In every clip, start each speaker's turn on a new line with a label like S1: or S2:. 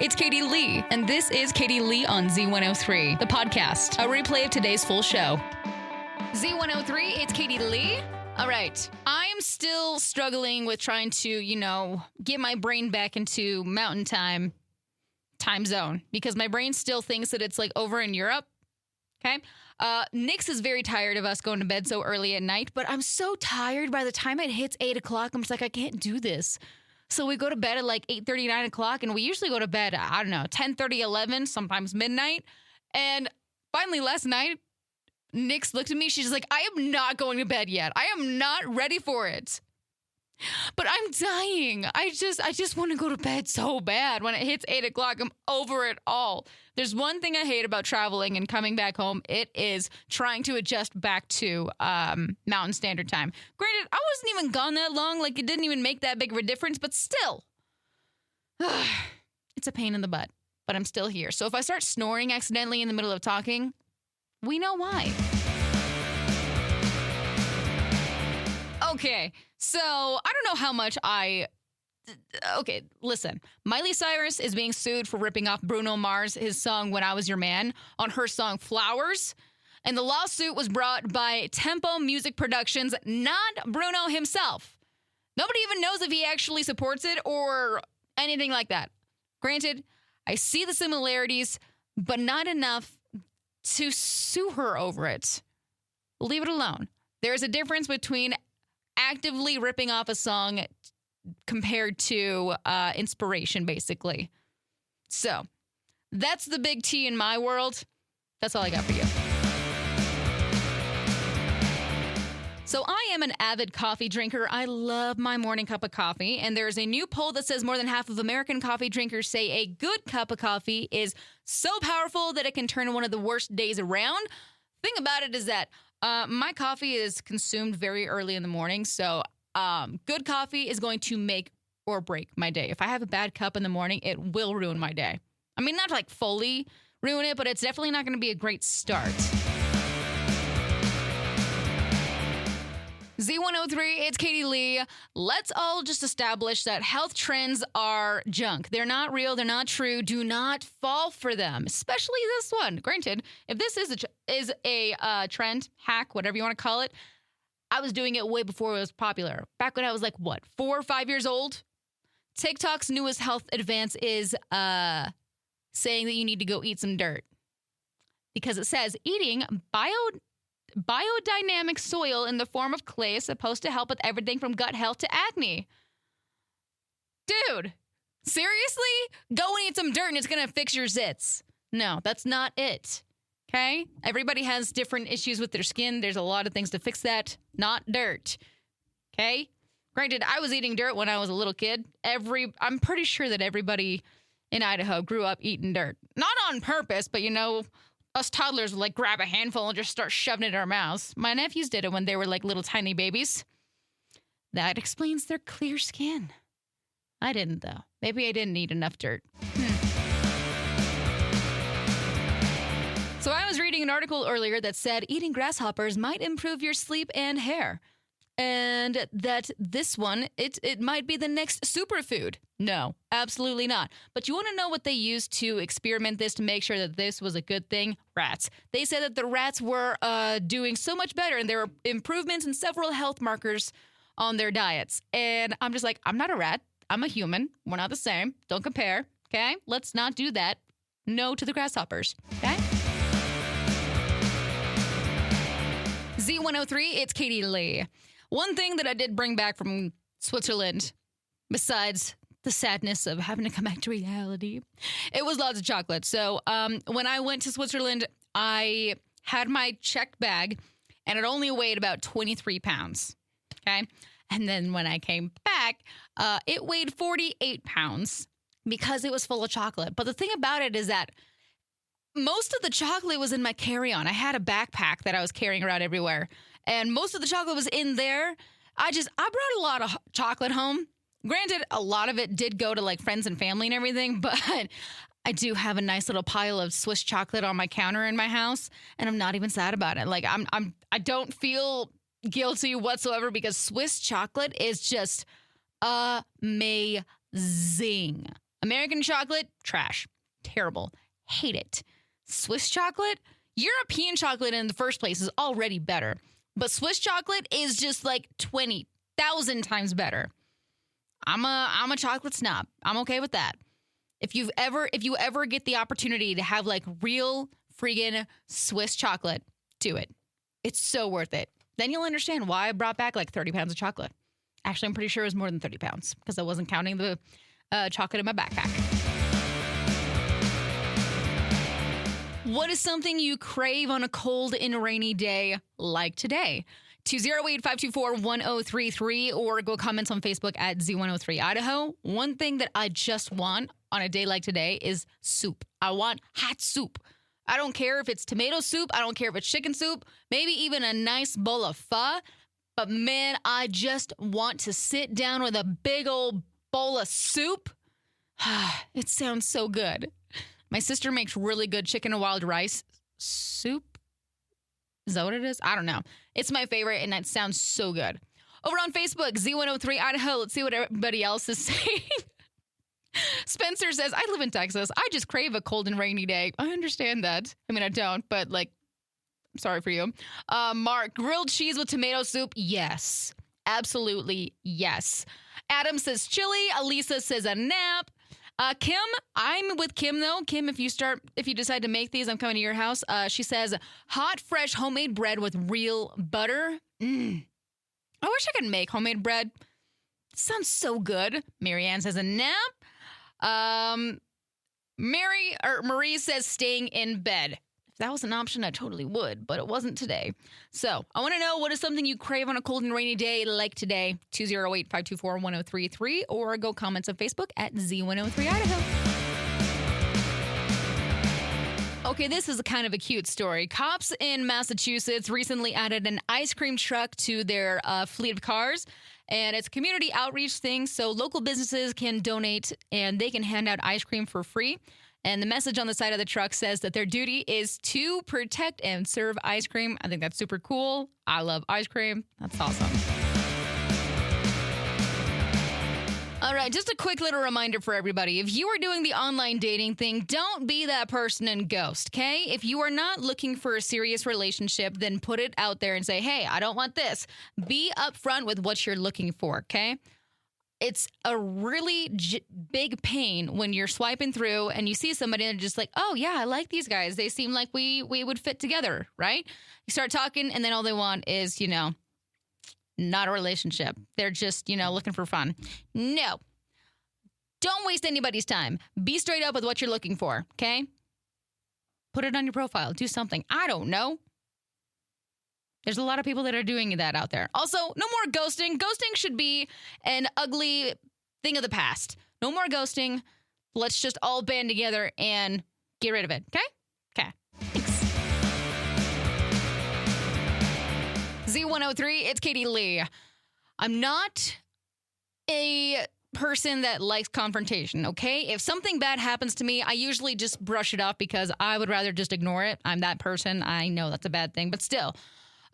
S1: It's Katie Lee, and this is Katie Lee on Z103, the podcast, a replay of today's full show. Z103, it's Katie Lee. All right. I am still struggling with trying to, get my brain back into mountain time zone because my brain still thinks that it's like over in Europe. Okay. Nix is very tired of us going to bed so early at night, but I'm so tired by the time it hits 8 o'clock. I'm just like, I can't do this. So we go to bed at like 8:30, 9 o'clock, and we usually go to bed, 10:30, 11, sometimes midnight. And finally last night, Nix looked at me. She's like, I am not going to bed yet. I am not ready for it. But I'm dying. I just want to go to bed so bad. When it hits 8 o'clock, I'm over it all. There's one thing I hate about traveling and coming back home. It is trying to adjust back to Mountain Standard Time. Granted, I wasn't even gone that long. Like, it didn't even make that big of a difference. But still, it's a pain in the butt. But I'm still here. So if I start snoring accidentally in the middle of talking, we know why. Okay, so I don't know how much Okay, listen. Miley Cyrus is being sued for ripping off Bruno Mars, his song When I Was Your Man, on her song Flowers. And the lawsuit was brought by Tempo Music Productions, not Bruno himself. Nobody even knows if he actually supports it or anything like that. Granted, I see the similarities, but not enough to sue her over it. Leave it alone. There is a difference between actively ripping off a song compared to inspiration, basically. So, that's the big T in my world. That's all I got for you. So, I am an avid coffee drinker. I love my morning cup of coffee. And there's a new poll that says more than half of American coffee drinkers say a good cup of coffee is so powerful that it can turn one of the worst days around. Thing about it is that my coffee is consumed very early in the morning, so good coffee is going to make or break my day. If I have a bad cup in the morning, it will ruin my day. I mean, not like fully ruin it, but it's definitely not going to be a great start. Z103, it's Katie Lee. Let's all just establish that health trends are junk. They're not real. They're not true. Do not fall for them, especially this one. Granted, if this is a trend, hack, whatever you want to call it, I was doing it way before it was popular. Back when I was like, 4 or 5 years old? TikTok's newest health advance is saying that you need to go eat some dirt. Because it says eating biodynamic soil in the form of clay is supposed to help with everything from gut health to acne. Dude, seriously? Go and eat some dirt and it's going to fix your zits. No, that's not it. Okay? Everybody has different issues with their skin. There's a lot of things to fix that. Not dirt. Okay? Granted, I was eating dirt when I was a little kid. I'm pretty sure that everybody in Idaho grew up eating dirt. Not on purpose, but us toddlers would like grab a handful and just start shoving it in our mouths. My nephews did it when they were like little tiny babies. That explains their clear skin. I didn't, though. Maybe I didn't eat enough dirt. So I was reading an article earlier that said eating grasshoppers might improve your sleep and hair. And that this one, it might be the next superfood. No, absolutely not. But you want to know what they used to experiment this to make sure that this was a good thing? Rats. They said that the rats were doing so much better and there were improvements in several health markers on their diets. And I'm just like, I'm not a rat. I'm a human. We're not the same. Don't compare. Okay? Let's not do that. No to the grasshoppers. Okay? Z103, it's Katie Lee. One thing that I did bring back from Switzerland, besides the sadness of having to come back to reality, it was lots of chocolate. So when I went to Switzerland, I had my checked bag, and it only weighed about 23 pounds. Okay? And then when I came back, it weighed 48 pounds because it was full of chocolate. But the thing about it is that most of the chocolate was in my carry-on. I had a backpack that I was carrying around everywhere, and most of the chocolate was in there. I brought a lot of chocolate home. Granted, a lot of it did go to like friends and family and everything, but I do have a nice little pile of Swiss chocolate on my counter in my house, and I'm not even sad about it. Like I don't feel guilty whatsoever because Swiss chocolate is just amazing. American chocolate, trash. Terrible. Hate it. Swiss chocolate? European chocolate in the first place is already better. But Swiss chocolate is just like 20,000 times better. I'm a chocolate snob. I'm okay with that. If you ever get the opportunity to have like real friggin' Swiss chocolate, do it. It's so worth it. Then you'll understand why I brought back like 30 pounds of chocolate. Actually, I'm pretty sure it was more than 30 pounds because I wasn't counting the chocolate in my backpack. What is something you crave on a cold and rainy day like today? 208-524-1033 or go comments on Facebook at Z103 Idaho. One thing that I just want on a day like today is soup. I want hot soup. I don't care if it's tomato soup. I don't care if it's chicken soup. Maybe even a nice bowl of pho. But man, I just want to sit down with a big old bowl of soup. It sounds so good. My sister makes really good chicken and wild rice soup. Is that what it is? I don't know. It's my favorite, and it sounds so good. Over on Facebook, Z103 Idaho. Let's see what everybody else is saying. Spencer says, I live in Texas. I just crave a cold and rainy day. I understand that. I mean, I don't, but like, I'm sorry for you. Mark, grilled cheese with tomato soup. Yes. Absolutely yes. Adam says chili. Elisa says a nap. Kim, I'm with Kim though. Kim, if you decide to make these, I'm coming to your house. She says hot, fresh, homemade bread with real butter. I wish I could make homemade bread. It sounds so good. Marianne says a nap. Marie says staying in bed. If that was an option, I totally would, but it wasn't today. So I want to know, what is something you crave on a cold and rainy day like today? 208-524-1033 or go comments on Facebook at Z103 Idaho. Okay, this is kind of a cute story. Cops in Massachusetts recently added an ice cream truck to their fleet of cars. And it's a community outreach thing, so local businesses can donate and they can hand out ice cream for free. And the message on the side of the truck says that their duty is to protect and serve ice cream. I think that's super cool. I love ice cream. That's awesome. All right, just a quick little reminder for everybody. If you are doing the online dating thing, don't be that person and ghost, okay? If you are not looking for a serious relationship, then put it out there and say, hey, I don't want this. Be upfront with what you're looking for, okay? It's a really big pain when you're swiping through and you see somebody and they're just like, oh, yeah, I like these guys. They seem like we would fit together, right? You start talking and then all they want is, not a relationship. They're just, looking for fun. No. Don't waste anybody's time. Be straight up with what you're looking for, okay? Put it on your profile. Do something. I don't know. There's a lot of people that are doing that out there. Also, no more ghosting. Ghosting should be an ugly thing of the past. No more ghosting. Let's just all band together and get rid of it, okay? Okay. Thanks. Z103, it's Katie Lee. I'm not a person that likes confrontation, okay? If something bad happens to me, I usually just brush it off because I would rather just ignore it. I'm that person. I know that's a bad thing, but still.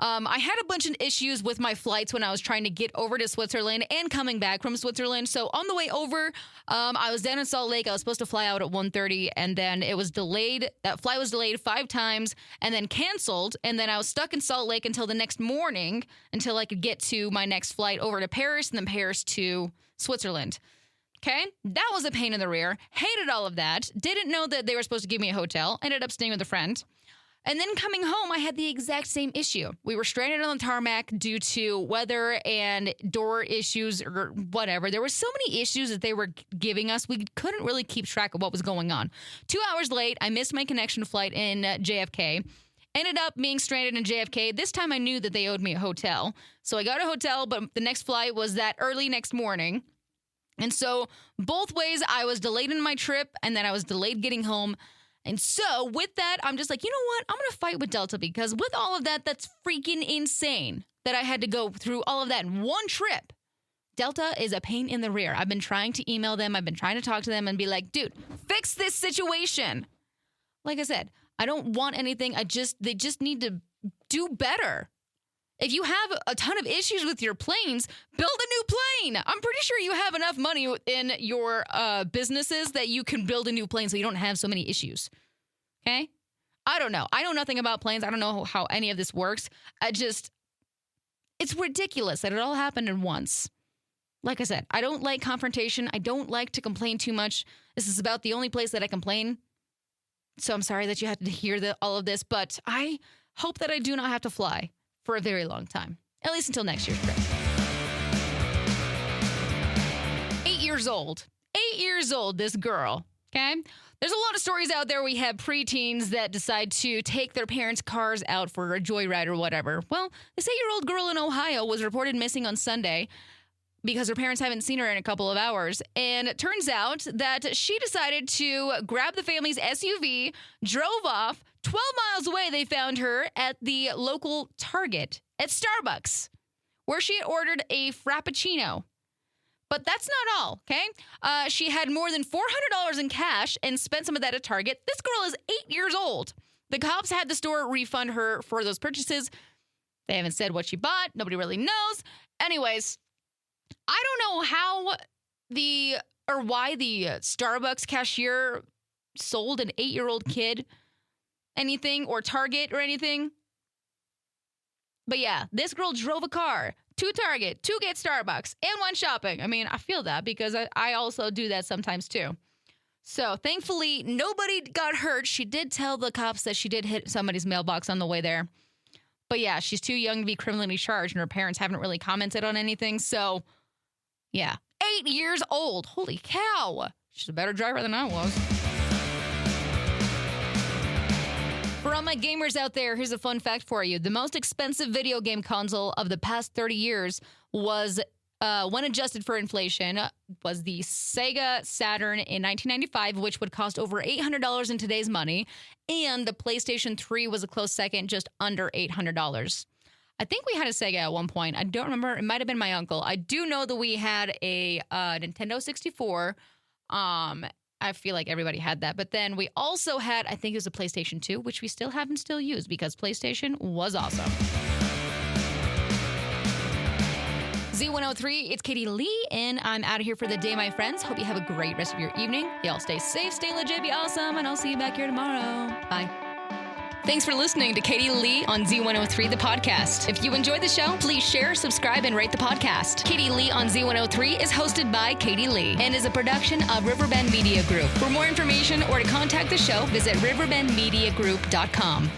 S1: I had a bunch of issues with my flights when I was trying to get over to Switzerland and coming back from Switzerland. So on the way over, I was down in Salt Lake. I was supposed to fly out at 1:30, and then it was delayed. That flight was delayed 5 times and then canceled. And then I was stuck in Salt Lake until the next morning until I could get to my next flight over to Paris and then Paris to Switzerland. Okay, that was a pain in the rear. Hated all of that. Didn't know that they were supposed to give me a hotel. Ended up staying with a friend. And then coming home, I had the exact same issue. We were stranded on the tarmac due to weather and door issues or whatever. There were so many issues that they were giving us. We couldn't really keep track of what was going on. 2 hours late, I missed my connection flight in JFK. Ended up being stranded in JFK. This time I knew that they owed me a hotel. So I got a hotel, but the next flight was that early next morning. And so both ways, I was delayed in my trip and then I was delayed getting home. And so with that, I'm just like, you know what? I'm going to fight with Delta because with all of that, that's freaking insane that I had to go through all of that in one trip. Delta is a pain in the rear. I've been trying to email them. I've been trying to talk to them and be like, dude, fix this situation. Like I said, I don't want anything. They just need to do better. If you have a ton of issues with your planes, build a new plane. I'm pretty sure you have enough money in your businesses that you can build a new plane so you don't have so many issues. Okay? I don't know. I know nothing about planes. I don't know how any of this works. It's ridiculous that it all happened at once. Like I said, I don't like confrontation. I don't like to complain too much. This is about the only place that I complain. So I'm sorry that you had to hear all of this, but I hope that I do not have to fly for a very long time, at least until next year's trip. 8 years old. 8 years old, this girl, okay? There's a lot of stories out there. We have preteens that decide to take their parents' cars out for a joyride or whatever. Well, this 8-year-old girl in Ohio was reported missing on Sunday because her parents haven't seen her in a couple of hours. And it turns out that she decided to grab the family's SUV, drove off. 12 miles away, they found her at the local Target at Starbucks, where she had ordered a Frappuccino. But that's not all, okay? She had more than $400 in cash and spent some of that at Target. This girl is 8 years old. The cops had the store refund her for those purchases. They haven't said what she bought. Nobody really knows. Anyways, I don't know why the Starbucks cashier sold an 8-year-old kid anything, or Target or anything. But yeah, this girl drove a car to Target to get Starbucks and went shopping. I mean, I feel that because I also do that sometimes too. So thankfully, nobody got hurt. She did tell the cops that she did hit somebody's mailbox on the way there. But yeah, she's too young to be criminally charged, and her parents haven't really commented on anything. So yeah, 8 years old. Holy cow. She's a better driver than I was. For all my gamers out there, here's a fun fact for you. The most expensive video game console of the past 30 years was, when adjusted for inflation, was the Sega Saturn in 1995, which would cost over $800 in today's money. And the PlayStation 3 was a close second, just under $800. I think we had a Sega at one point. I don't remember. It might have been my uncle. I do know that we had a Nintendo 64. I feel like everybody had that. But then we also had, I think it was a PlayStation 2, which we still haven't used because PlayStation was awesome. Z103, it's Katie Lee, and I'm out of here for the day, my friends. Hope you have a great rest of your evening. Y'all stay safe, stay legit, be awesome, and I'll see you back here tomorrow. Bye. Thanks for listening to Katie Lee on Z103, the podcast. If you enjoyed the show, please share, subscribe, and rate the podcast. Katie Lee on Z103 is hosted by Katie Lee and is a production of Riverbend Media Group. For more information or to contact the show, visit riverbendmediagroup.com.